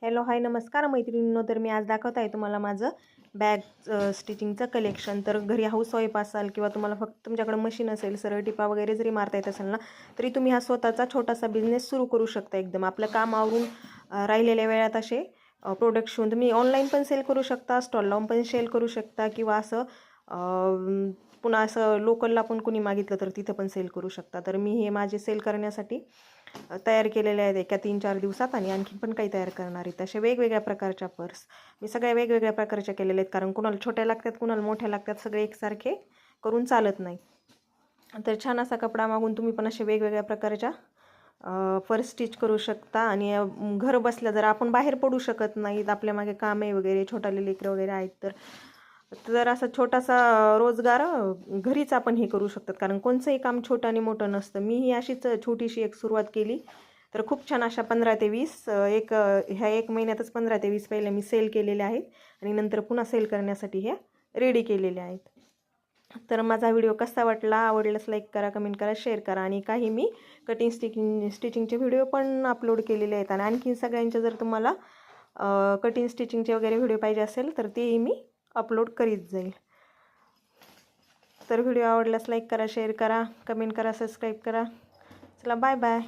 Hello hi नमस्कार मैत्रिणींनो. तर मी आज दाखवत आहे तुम्हाला माझं बॅग स्टिचिंगचं कलेक्शन. तर घरी हाऊसवाईफ असाल किंवा तुम्हाला फक्त तुमच्याकडे मशीन असेल, सरळ टिपा वगैरे जरी मारता येत असेल ना, तरी तुम्ही हा स्वतःचा छोटासा बिझनेस सुरू करू शकता. एकदम आपलं काम आवरून राहिलेल्या वेळात असे प्रोडक्ट शिवून तुम्ही ऑनलाईन पण सेल करू शकता, स्टॉल लावून पण सेल करू शकता, किंवा असं पुन्हा असं लोकलला पण कोणी मागितलं तर तिथं पण सेल करू शकता. तर मी हे माझे सेल करण्यासाठी तयार केलेले आहेत एका 3-4 दिवसात, आणि आणखी पण काही तयार करणार आहेत. अशा वेगवेगळ्या प्रकारच्या पर्स मी सगळ्या वेगवेगळ्या प्रकारच्या केलेल्या आहेत, कारण कुणाला छोट्या लागतात, कुणाला मोठ्या लागतात, सगळे एकसारखे करून चालत नाही. तर छान असा कपडा मागून तुम्ही पण अशा वेगवेगळ्या प्रकारच्या पर्स स्टिच करू शकता. आणि घर बसल्या, जर आपण बाहेर पडू शकत नाहीत, आपल्या मागे कामे वगैरे, छोटाले लेकरं वगैरे आहेत, तर असा छोटासा रोजगार घरीच आपण हे करू शकतात. कारण कोणचंही काम छोटं आणि मोठं नसतं. मी ही अशीच छोटीशी एक सुरुवात केली, तर खूप छान अशा 15 ते 20 ह्या 1 महिन्यातच 15 ते 20 पहिले मी सेल केलेले आहेत, आणि नंतर पुन्हा सेल करण्यासाठी ह्या रेडी केलेल्या आहेत. तर माझा व्हिडिओ कसा वाटला, आवडल्यास लाईक करा, कमेंट करा, शेअर करा. आणि काही मी स्टिचिंगचे व्हिडिओ पण अपलोड केलेले आहेत. आणि आणखीन सगळ्यांचे जर तुम्हाला कटिंग स्टिचिंगचे वगैरे व्हिडिओ पाहिजे असेल तर तेही मी अपलोड करीत जाईल. तर व्हिडिओ आवडल्यास लाईक करा, शेअर करा, कमेंट करा, सबस्क्राईब करा. चला बाय बाय.